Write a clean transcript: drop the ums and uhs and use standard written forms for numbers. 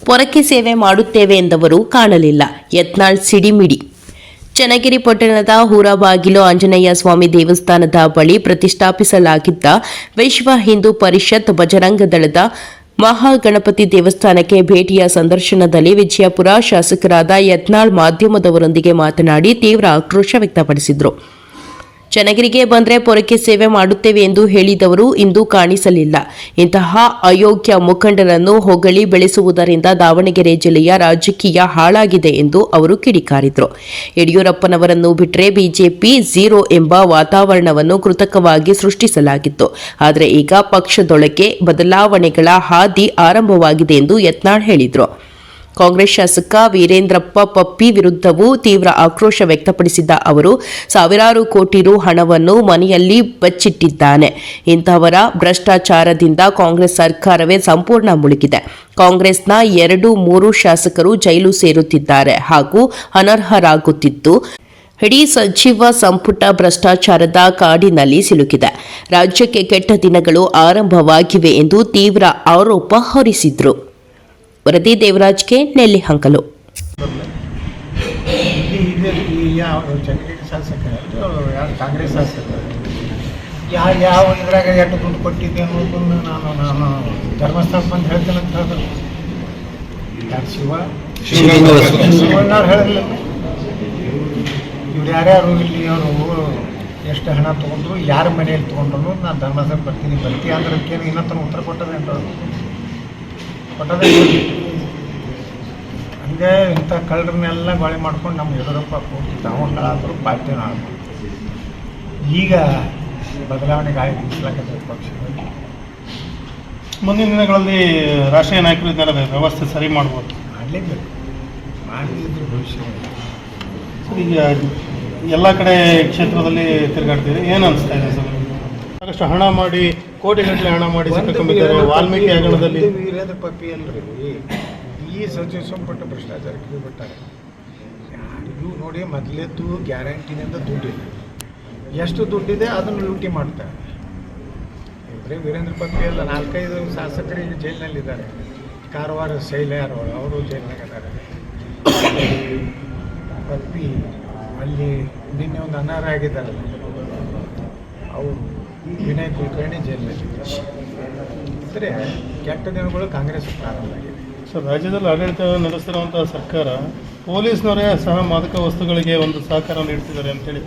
ಪೊರಕೆ ಸೇವೆ ಮಾಡುತ್ತೇವೆ ಎಂದವರು ಕಾಣಲಿಲ್ಲ. ಯತ್ನಾಳ್ ಸಿಡಿಮಿಡಿ. ಚನ್ನಗಿರಿ ಪಟ್ಟಣದ ಹೂರಬಾಗಿಲು ಆಂಜನೇಯ ಸ್ವಾಮಿ ದೇವಸ್ಥಾನದ ಬಳಿ ಪ್ರತಿಷ್ಠಾಪಿಸಲಾಗಿದ್ದ ವಿಶ್ವ ಹಿಂದೂ ಪರಿಷತ್ ಬಜರಂಗ ದಳದ ಮಹಾಗಣಪತಿ ದೇವಸ್ಥಾನಕ್ಕೆ ಭೇಟಿಯ ಸಂದರ್ಶನದಲ್ಲಿ ವಿಜಯಪುರ ಶಾಸಕರಾದ ಯತ್ನಾಳ್ ಮಾಧ್ಯಮದವರೊಂದಿಗೆ ಮಾತನಾಡಿ ತೀವ್ರ ಆಕ್ರೋಶ ವ್ಯಕ್ತಪಡಿಸಿದರು. ಚನ್ನಗಿರಿಗೆ ಬಂದರೆ ಪೊರಕೆ ಸೇವೆ ಮಾಡುತ್ತೇವೆ ಎಂದು ಹೇಳಿದವರು ಇಂದು ಕಾಣಿಸಲಿಲ್ಲ. ಇಂತಹ ಅಯೋಗ್ಯ ಮುಖಂಡರನ್ನು ಹೊಗಳಿ ಬೆಳೆಸುವುದರಿಂದ ದಾವಣಗೆರೆ ಜಿಲ್ಲೆಯ ರಾಜಕೀಯ ಹಾಳಾಗಿದೆ ಎಂದು ಅವರು ಕಿಡಿಕಾರಿದರು. ಯಡಿಯೂರಪ್ಪನವರನ್ನು ಬಿಟ್ಟರೆ ಬಿಜೆಪಿ ಝೀರೋ ಎಂಬ ವಾತಾವರಣವನ್ನು ಕೃತಕವಾಗಿ ಸೃಷ್ಟಿಸಲಾಗಿತ್ತು. ಆದರೆ ಈಗ ಪಕ್ಷದೊಳಗೆ ಬದಲಾವಣೆಗಳ ಹಾದಿ ಆರಂಭವಾಗಿದೆ ಎಂದು ಯತ್ನಾಳ್ ಹೇಳಿದರು. ಕಾಂಗ್ರೆಸ್ ಶಾಸಕ ವೀರೇಂದ್ರಪ್ಪ ಪಪ್ಪಿ ವಿರುದ್ಧವೂ ತೀವ್ರ ಆಕ್ರೋಶ ವ್ಯಕ್ತಪಡಿಸಿದ್ದ ಅವರು ಸಾವಿರಾರು ಕೋಟಿ ರು ಹಣವನ್ನು ಮನೆಯಲ್ಲಿ ಬಚ್ಚಿಟ್ಟಿದ್ದಾನೆ. ಇಂತಹವರ ಭ್ರಷ್ಟಾಚಾರದಿಂದ ಕಾಂಗ್ರೆಸ್ ಸರ್ಕಾರವೇ ಸಂಪೂರ್ಣ ಮುಳುಗಿದೆ. ಕಾಂಗ್ರೆಸ್ನ 2-3 ಶಾಸಕರು ಜೈಲು ಸೇರುತ್ತಿದ್ದಾರೆ ಹಾಗೂ ಅನರ್ಹರಾಗುತ್ತಿದ್ದು ಇಡೀ ಸಚಿವ ಸಂಪುಟ ಭ್ರಷ್ಟಾಚಾರದ ಕಾಡಿನಲ್ಲಿ ಸಿಲುಕಿದೆ. ರಾಜ್ಯಕ್ಕೆ ಕೆಟ್ಟ ದಿನಗಳು ಆರಂಭವಾಗಿವೆ ಎಂದು ತೀವ್ರ ಆರೋಪ ಹೊರಿಸಿದರು. ವರದಿ ದೇವರಾಜ್ ಕೆ, ನೆಲ್ಲಿಹಂಕಲು. ಕಾಂಗ್ರೆಸ್ ಶಾಸಕರು ಯಾವ ಇದ್ರಾಗ ಎಷ್ಟು ದುಡ್ಡು ಕೊಟ್ಟಿದ್ದೆ ಅನ್ನೋದನ್ನು ನಾನು ಧರ್ಮಸ್ಥಳ ಬಂದು ಹೇಳ್ತೇನೆ ಅಂತ ಹೇಳಿದ್ರು. ಶಿವಣ್ಣವ್ರು ಹೇಳಿಲ್ಲ. ಇವ್ರು ಯಾರ್ಯಾರು ಇಲ್ಲಿ ಅವರು ಎಷ್ಟು ಹಣ ತೊಗೊಂಡ್ರು, ಯಾರ ಮನೆಯಲ್ಲಿ ತೊಗೊಂಡ್ರು, ನಾನು ಧರ್ಮಸ್ಥಳ ಬರ್ತೀನಿ ಅಂದ್ರೆ ಅದಕ್ಕೇನು ಇನ್ನೊಂದು ಉತ್ತರ ಕೊಟ್ಟದೆ ಅಂತ ಕೊಟ್ಟದೆ. ಹಂಗೆ ಇಂಥ ಕಳ್ಳರನ್ನೆಲ್ಲ ಗೊಳೆ ಮಾಡ್ಕೊಂಡು ನಮ್ಮ ಯಡಿಯೂರಪ್ಪ ಪೂರ್ತಿ ತಾವು ಹಾಳಾದ್ರು ಬಾಧ್ಯನ ಆಗ್ಬೋದು. ಈಗ ಬದಲಾವಣೆಗೆ ಆಗಿಸಲಾಗತ್ತೆ ಪಕ್ಷದಲ್ಲಿ. ಮುಂದಿನ ದಿನಗಳಲ್ಲಿ ರಾಷ್ಟ್ರೀಯ ನಾಯಕರು ಇದರ ವ್ಯವಸ್ಥೆ ಸರಿ ಮಾಡ್ಬೋದು, ಮಾಡಲೇಬೇಕು. ಮಾಡದಿದ್ರೆ ಭವಿಷ್ಯ ಈಗ ಎಲ್ಲ ಕಡೆ ಕ್ಷೇತ್ರದಲ್ಲಿ ತಿರುಗಾಡ್ತೀರಿ, ಏನು ಅನಿಸ್ತಾ ಇದೆ ಸರ್? ಸಾಕಷ್ಟು ಹಣ ಮಾಡಿ ಕೋಟಿಗಟ್ಟಲೆ ಹಣ ಮಾಡಿ ಸಿಕ್ಕಿಕೊಂಡಿದ್ದಾರೆ ವಾಲ್ಮೀಕಿ ಹಗರಣದಲ್ಲಿ. ವೀರೇಂದ್ರ ಪಪ್ಪಿ ಅಲ್ರಿ ಈ ಸಚಿವ ಸಂಪುಟ ಭ್ರಷ್ಟಾಚಾರಕ್ಕೆ ಬಿಟ್ಟಾರೆ. ಯಾರಿಗೂ ನೋಡಿ ಮೊದಲೇದ್ದು ಗ್ಯಾರಂಟಿನಿಂದ ದುಡ್ಡಿಲ್ಲ. ಎಷ್ಟು ದುಡ್ಡಿದೆ ಅದನ್ನು ಲೂಟಿ ಮಾಡ್ತಾರೆ. ಬರೀ ವೀರೇಂದ್ರ ಪಪ್ಪಿ ಅಲ್ಲ, 4-5 ಶಾಸಕರಿಗೆ ಜೈಲಿನಲ್ಲಿದ್ದಾರೆ. ಕಾರವಾರ ಶೈಲಯಾರ್ ಅವರು ಜೈಲಿನಾಗಿದ್ದಾರೆ. ಪಪ್ಪಿ ಅಲ್ಲಿ ನಿನ್ನೆ ಒಂದು ಅನರ್ಹ ಆಗಿದ್ದಾರಲ್ಲ ಅವರು, ವಿನಯ್ ಕುಲಕರ್ಣಿ ಜೈಲಿನಲ್ಲಿದ್ದಾರೆ. ಅಂದರೆ ಕೆಟ್ಟ ದಿನಗಳು ಕಾಂಗ್ರೆಸ್ ಪ್ರಾರಂಭ ಆಗಿದೆ. ಸರ್, ರಾಜ್ಯದಲ್ಲಿ ಆಡಳಿತ ನಡೆಸಿರುವಂಥ ಸರ್ಕಾರ ಪೊಲೀಸ್ನವರೇ ಸಹ ಮಾದಕ ವಸ್ತುಗಳಿಗೆ ಒಂದು ಸಹಕಾರ ನೀಡ್ತಿದ್ದಾರೆ ಅಂತೇಳಿ